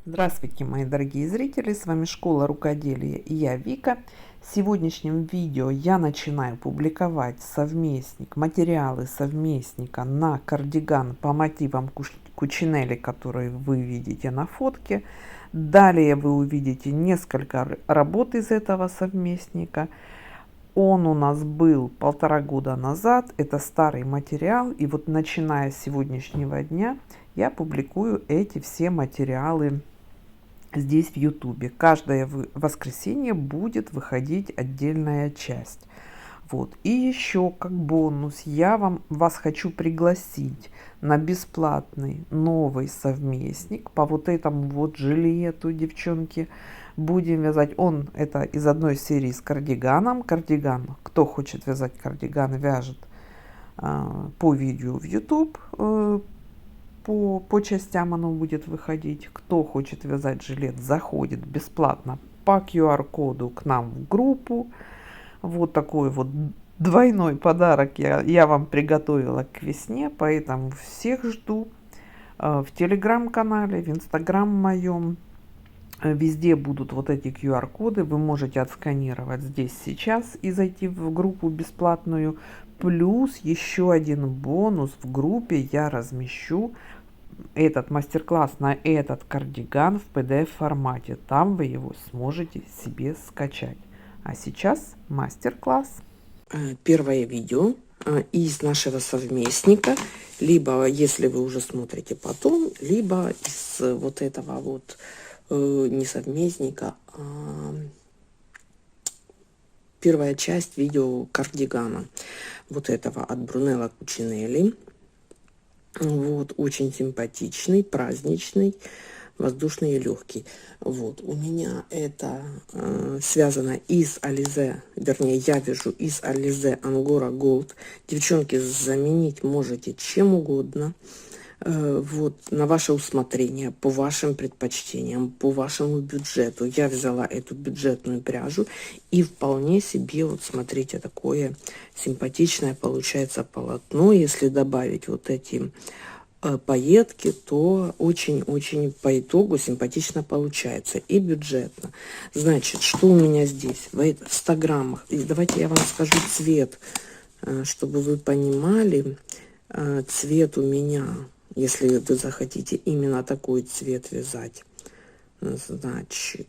Здравствуйте, мои дорогие зрители, с вами Школа Рукоделия и я Вика. В сегодняшнем видео я начинаю публиковать материалы совместника на кардиган по мотивам Кучинелли, которые вы видите на фотке. Далее вы увидите несколько работ из этого совместника. Он у нас был 1,5 года назад, это старый материал, и вот начиная с сегодняшнего дня я публикую эти все материалы здесь в ютубе. Каждое воскресенье будет выходить отдельная часть. Вот. И еще как бонус я вас хочу пригласить на бесплатный новый совместник по вот этому вот жилету, девчонки. Будем вязать. Это из одной серии с кардиганом. Кардиган, кто хочет вязать кардиган, вяжет по видео в YouTube. По частям оно будет выходить. Кто хочет вязать жилет, заходит бесплатно по QR-коду к нам в группу. Вот такой вот двойной подарок я вам приготовила к весне, поэтому всех жду в телеграм-канале, в инстаграм моем. Везде будут вот эти QR-коды, вы можете отсканировать здесь сейчас и зайти в группу бесплатную. Плюс еще один бонус: в группе я размещу этот мастер-класс на этот кардиган в PDF формате. Там вы его сможете себе скачать. А сейчас мастер-класс. Первое видео из нашего совместника, либо если вы уже смотрите потом, либо из вот этого вот не совместника, а первая часть видео кардигана вот этого от Брунелло Кучинелли. Вот, очень симпатичный, праздничный, воздушный и легкий. Вот, у меня это связано из Ализе, вернее, я вяжу из Ализе Ангора Голд. Девчонки, заменить можете чем угодно. Вот, на ваше усмотрение, по вашим предпочтениям, по вашему бюджету. Я взяла эту бюджетную пряжу, и вполне себе, вот смотрите, такое симпатичное получается полотно. Если добавить вот эти пайетки, то очень-очень по итогу симпатично получается и бюджетно. Значит, что у меня здесь в 100 граммах? И давайте я вам скажу цвет, чтобы вы понимали. Цвет у меня, если вы захотите именно такой цвет вязать, значит,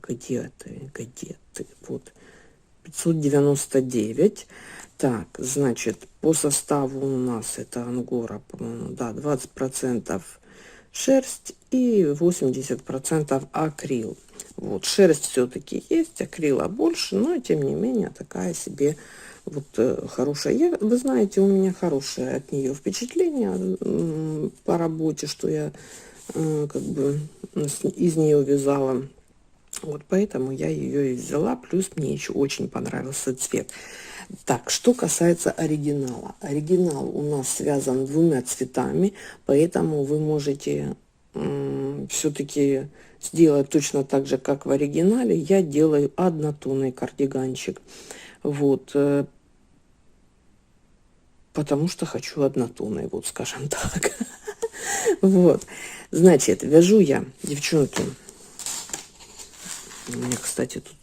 где ты, вот, 599. Так, значит, по составу у нас это ангора, по-моему, да, 20% шерсть и 80% акрил. Вот, шерсть все-таки есть, акрила больше, но тем не менее такая себе вот хорошая. Вы знаете, у меня хорошее от нее впечатление по работе, что я как бы из нее вязала. Вот поэтому я ее и взяла. Плюс мне еще очень понравился цвет. Так, что касается оригинала. Оригинал у нас связан 2 цветами, поэтому вы можете все-таки сделать точно так же, как в оригинале. Я делаю однотонный кардиганчик. Вот. Потому что хочу однотонный, вот скажем так. Вот. Значит, вяжу я, девчонки. У меня, кстати, тут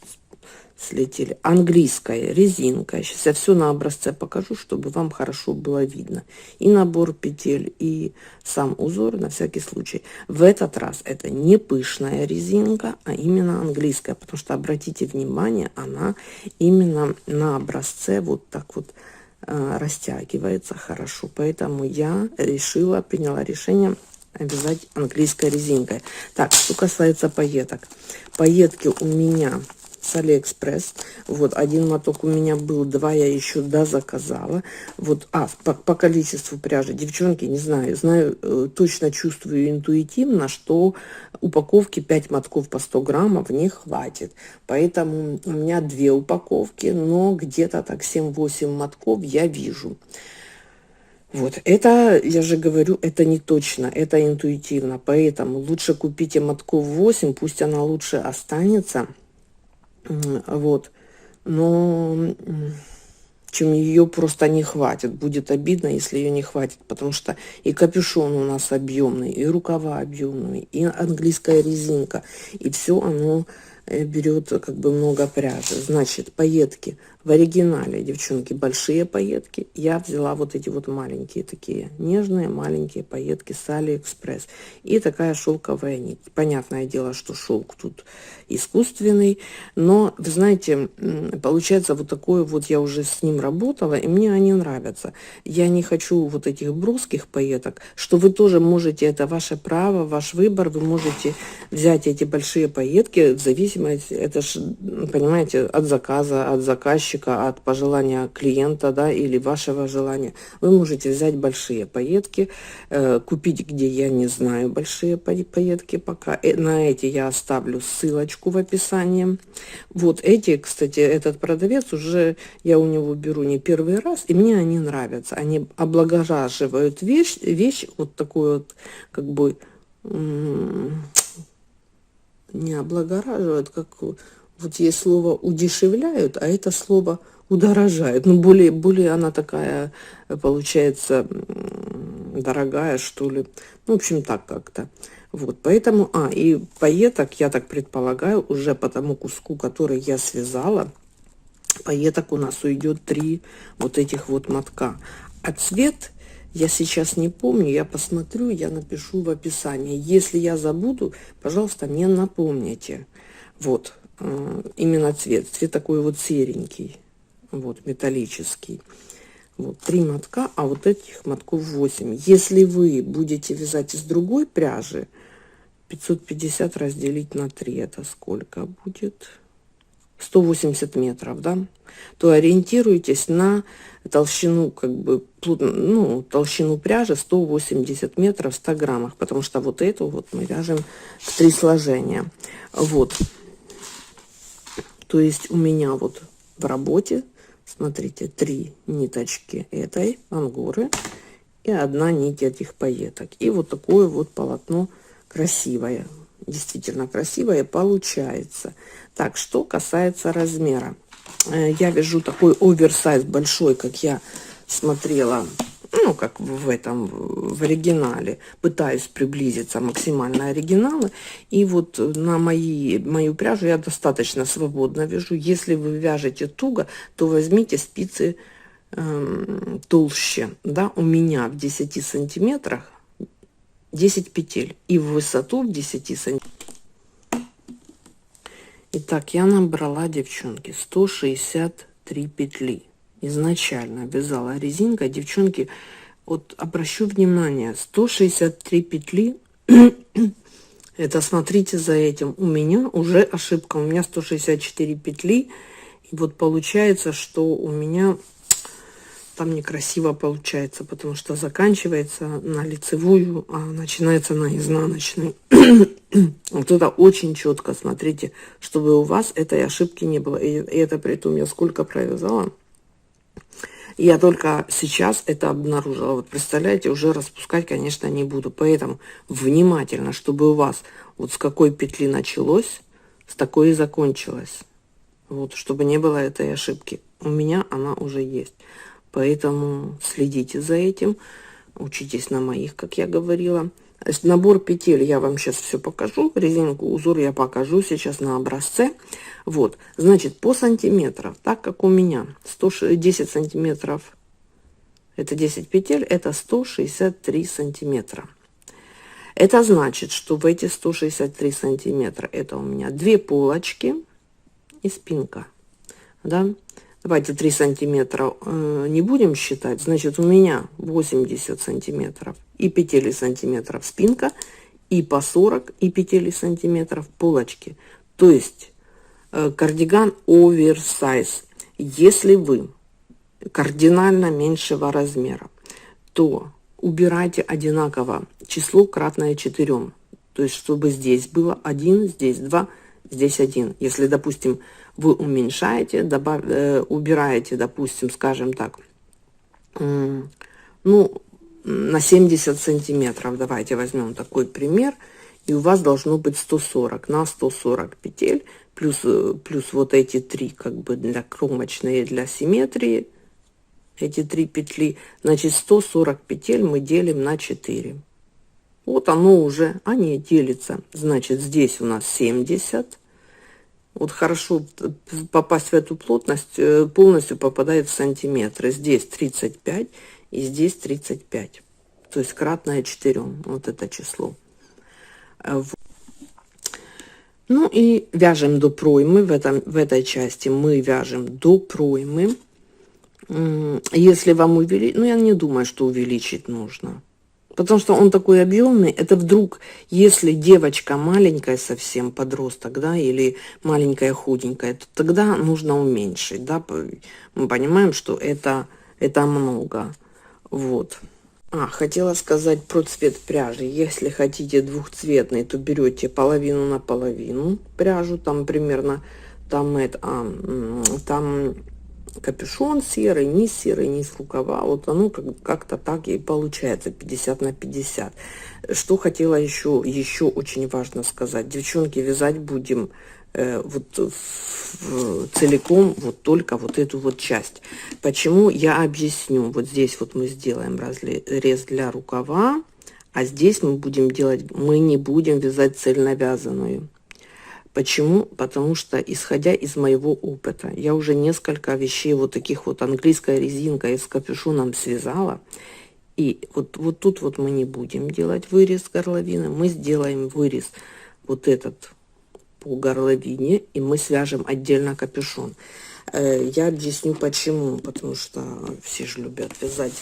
слетели. Английская резинка. Сейчас я все на образце покажу, чтобы вам хорошо было видно. И набор петель, и сам узор на всякий случай. В этот раз это не пышная резинка, а именно английская. Потому что, обратите внимание, она именно на образце вот так вот растягивается хорошо. Поэтому я приняла решение вязать английской резинкой. Так, что касается пайеток. Пайетки у меня с Алиэкспресс. Вот, один моток у меня был, 2 я еще дозаказала. Вот, по количеству пряжи, девчонки, не знаю, точно чувствую интуитивно, что упаковки 5 мотков по 100 граммов не хватит. Поэтому у меня 2 упаковки, но где-то так 7-8 мотков я вижу. Вот, это, я же говорю, это не точно, это интуитивно, поэтому лучше купите мотков 8, пусть она лучше останется, вот, но чем ее просто не хватит. Будет обидно, если ее не хватит, потому что и капюшон у нас объемный, и рукава объемные, и английская резинка, и все оно берет как бы много пряжи. Значит, пайетки в оригинале, девчонки, большие пайетки. Я взяла вот эти вот маленькие такие, нежные маленькие пайетки с Алиэкспресс. И такая шелковая нить. Понятное дело, что шелк тут искусственный, но, вы знаете, получается вот такое вот, я уже с ним работала, и мне они нравятся. Я не хочу вот этих броских пайеток, что вы тоже можете, это ваше право, ваш выбор, вы можете взять эти большие пайетки в зависимости, это ж, понимаете, от заказа, от заказчика, от пожелания клиента, да, или вашего желания. Вы можете взять большие пайетки, купить, где я не знаю, большие пайетки пока. На эти я оставлю ссылочку в описании. Вот эти, кстати, этот продавец уже, я у него беру не первый раз, и мне они нравятся. Они облагораживают вещь вот такую вот, как бы, не облагораживают, как вот есть слово удешевляют, а это слово удорожают. Ну, более она такая, получается, дорогая, что ли. Ну, в общем, так как-то. Вот, поэтому, и пайеток, я так предполагаю, уже по тому куску, который я связала, пайеток у нас уйдет 3 вот этих вот мотка. А цвет я сейчас не помню, я посмотрю, я напишу в описании. Если я забуду, пожалуйста, мне напомните. Вот, именно цвет. Цвет такой вот серенький, вот, металлический. Вот 3 мотка, а вот этих мотков 8. Если вы будете вязать из другой пряжи, 550 разделить на 3, это сколько будет? 180 метров, да? То ориентируйтесь на толщину, как бы, ну, толщину пряжи 180 метров в 100 граммах, потому что вот эту вот мы вяжем в 3 сложения. Вот. То есть у меня вот в работе, смотрите, 3 ниточки этой ангоры и 1 нить этих пайеток. И вот такое вот полотно красивое. Действительно красивое получается. Так, что касается размера. Я вяжу такой оверсайз большой, как я смотрела, ну, как в оригинале. Пытаюсь приблизиться максимально оригинала. И вот на мою пряжу я достаточно свободно вяжу. Если вы вяжете туго, то возьмите спицы толще. Да? У меня в 10 сантиметрах 10 петель. И в высоту в 10 сантиметров. Итак, я набрала, девчонки, 163 петли. Изначально вязала резинкой. Девчонки, вот обращу внимание, 163 петли. Это смотрите за этим. У меня уже ошибка. У меня 164 петли. И вот получается, что у меня там некрасиво получается, потому что заканчивается на лицевую, а начинается на изнаночную. Вот это очень четко, смотрите, чтобы у вас этой ошибки не было. И это при том, я сколько провязала. Я только сейчас это обнаружила. Вот представляете, уже распускать, конечно, не буду. Поэтому внимательно, чтобы у вас вот с какой петли началось, с такой и закончилось. Вот, чтобы не было этой ошибки. У меня она уже есть. Поэтому следите за этим, учитесь на моих, как я говорила. Набор петель я вам сейчас все покажу, резинку, узор я покажу сейчас на образце. Вот, значит, по сантиметрам, так как у меня 110 сантиметров, это 10 петель, это 163 сантиметра. Это значит, что в эти 163 сантиметра, это у меня 2 полочки и спинка, да. Давайте 3 сантиметра не будем считать. Значит, у меня 80 сантиметров и петель сантиметров спинка, и по 40 и петель сантиметров полочки. То есть кардиган оверсайз. Если вы кардинально меньшего размера, то убирайте одинаково число кратное 4. То есть, чтобы здесь было 1, здесь 2, здесь 1. Если, допустим, вы уменьшаете, убираете, допустим, скажем так, ну, на 70 сантиметров, давайте возьмем такой пример, и у вас должно быть 140, на 140 петель, плюс вот эти 3, как бы, для кромочные, для симметрии, эти 3 петли, значит 140 петель мы делим на 4. Вот оно уже, не делится. Значит, здесь у нас 70. Вот хорошо попасть в эту плотность, полностью попадает в сантиметры. Здесь 35 и здесь 35. То есть кратное 4. Вот это число. Ну и вяжем до проймы. В этой части мы вяжем до проймы. Если вам увеличить, я не думаю, что увеличить нужно. Потому что он такой объемный. Это вдруг, если девочка маленькая совсем, подросток, да, или маленькая худенькая, то тогда нужно уменьшить, да. Мы понимаем, что это много. Вот. Хотела сказать про цвет пряжи. Если хотите двухцветный, то берете половину на половину пряжу. Там примерно, там капюшон серый, низ рукава. Вот оно как-то так и получается, 50 на 50. Что хотела еще очень важно сказать. Девчонки, вязать будем целиком вот только вот эту вот часть. Почему, я объясню. Вот здесь вот мы сделаем разрез для рукава, а здесь мы не будем вязать цельновязанную. Почему? Потому что, исходя из моего опыта, я уже несколько вещей вот таких вот английская резинка и с капюшоном связала. И вот тут вот мы не будем делать вырез горловины, мы сделаем вырез вот этот по горловине, и мы свяжем отдельно капюшон. Я объясню почему. Потому что все же любят вязать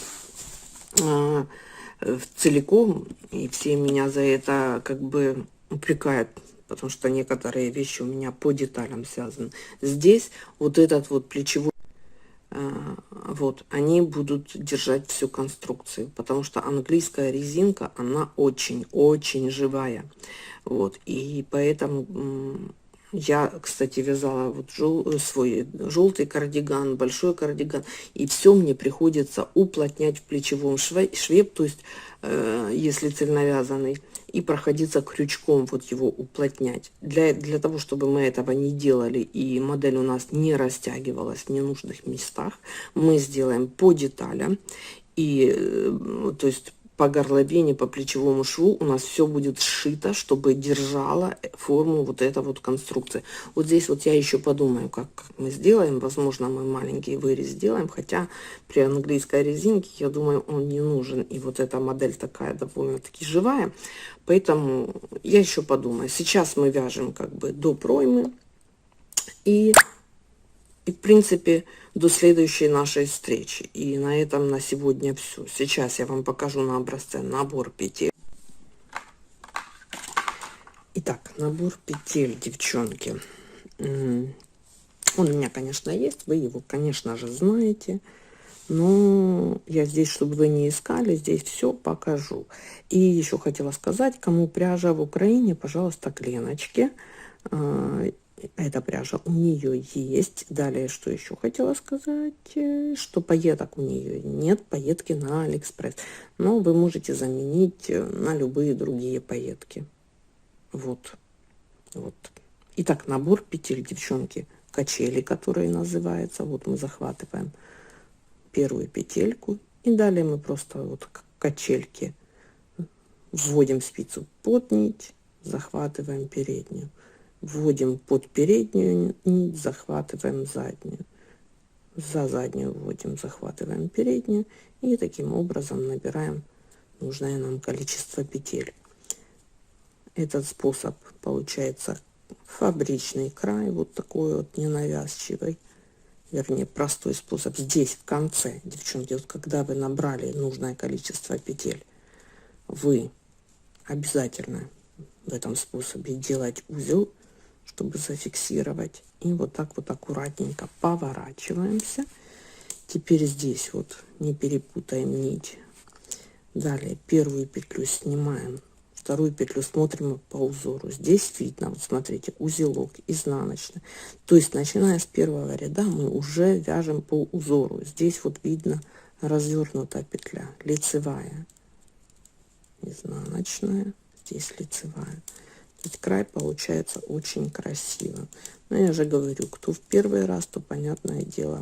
целиком, и все меня за это как бы упрекают. Потому что некоторые вещи у меня по деталям связаны. Здесь вот этот вот плечевой, вот, они будут держать всю конструкцию. Потому что английская резинка, она очень-очень живая. Вот, и поэтому я, кстати, вязала вот свой желтый кардиган, большой кардиган. И все мне приходится уплотнять в плечевом шве, то есть, если цельновязанный, и проходиться крючком, вот его уплотнять. Для того, чтобы мы этого не делали, и модель у нас не растягивалась в ненужных местах, мы сделаем по деталям. И, то есть, по горловине, по плечевому шву у нас все будет сшито, чтобы держала форму вот эта вот конструкция. Вот здесь вот я еще подумаю, как мы сделаем. Возможно, мы маленький вырез сделаем, хотя при английской резинке, я думаю, он не нужен. И вот эта модель такая довольно-таки живая. Поэтому я еще подумаю. Сейчас мы вяжем как бы до проймы. И в принципе, до следующей нашей встречи. И на этом на сегодня все. Сейчас я вам покажу на образце набор петель. Итак, набор петель, девчонки. Он у меня, конечно, есть. Вы его, конечно же, знаете. Но я здесь, чтобы вы не искали, здесь все покажу. И еще хотела сказать, кому пряжа в Украине, пожалуйста, к Леночке. Эта пряжа у нее есть. Далее, что еще хотела сказать, что пайеток у нее нет, пайетки на Алиэкспресс. Но вы можете заменить на любые другие пайетки. Вот. Итак, набор петель, девчонки, качели, которые называются. Вот мы захватываем первую петельку. И далее мы просто вот к качельке вводим спицу под нить, захватываем переднюю. Вводим под переднюю нить, захватываем заднюю. За заднюю вводим, захватываем переднюю. И таким образом набираем нужное нам количество петель. Этот способ получается фабричный край, вот такой вот ненавязчивый. Вернее, простой способ. Здесь в конце, девчонки, вот когда вы набрали нужное количество петель, вы обязательно в этом способе делать узел, чтобы зафиксировать. И вот так вот аккуратненько поворачиваемся. Теперь здесь вот не перепутаем нить. Далее первую петлю снимаем, вторую петлю смотрим по узору. Здесь видно, вот смотрите, узелок изнаночный. То есть, начиная с первого ряда, мы уже вяжем по узору. Здесь вот видно развернутая петля, лицевая, изнаночная, здесь лицевая. Ведь край получается очень красиво. Но я же говорю, кто в первый раз, то, понятное дело,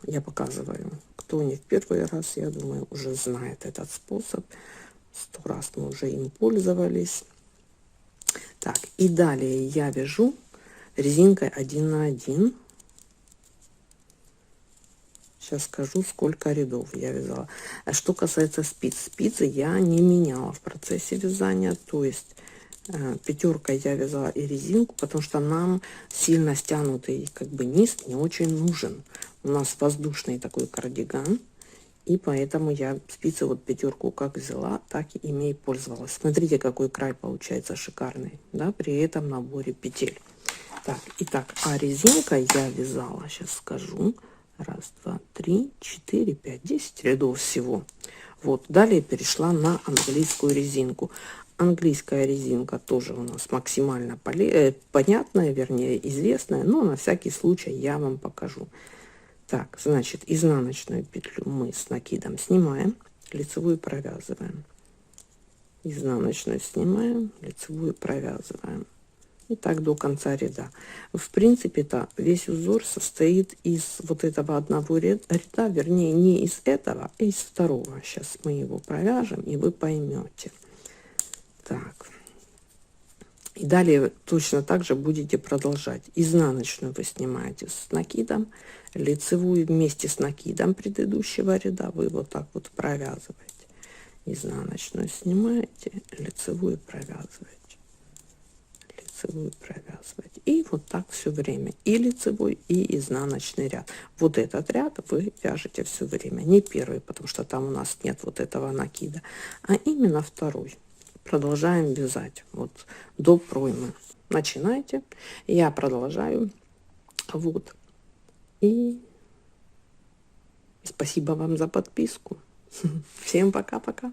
я показываю. Кто не в первый раз, я думаю, уже знает этот способ. 100 раз мы уже им пользовались. Так, и далее я вяжу резинкой 1 на 1. Сейчас скажу, сколько рядов я вязала. А что касается спиц, спицы я не меняла в процессе вязания. То есть пятеркой я вязала и резинку, потому что нам сильно стянутый как бы низ не очень нужен. У нас воздушный такой кардиган, и поэтому я спицы вот пятерку как взяла, так и ими и пользовалась. Смотрите, какой край получается шикарный, да, при этом наборе петель. Так, итак, а резинкой я вязала, сейчас скажу, 1, 2, 3, 4, 5, 10 рядов всего. Вот, далее перешла на английскую резинку. Английская резинка тоже у нас максимально понятная, вернее, известная, но на всякий случай я вам покажу. Так, значит, изнаночную петлю мы с накидом снимаем, лицевую провязываем. Изнаночную снимаем, лицевую провязываем. И так до конца ряда. В принципе-то весь узор состоит из вот этого одного ряда, вернее, не из этого, а из второго. Сейчас мы его провяжем, и вы поймете. Так. И далее точно так же будете продолжать. Изнаночную вы снимаете с накидом, лицевую вместе с накидом предыдущего ряда вы вот так вот провязываете. Изнаночную снимаете, лицевую провязываете. Лицевую провязывать. И вот так все время. И лицевой, и изнаночный ряд. Вот этот ряд вы вяжете все время. Не первый, потому что там у нас нет вот этого накида, а именно второй. Продолжаем вязать вот до проймы. Начинайте. Я продолжаю. Вот. И спасибо вам за подписку. Всем пока-пока.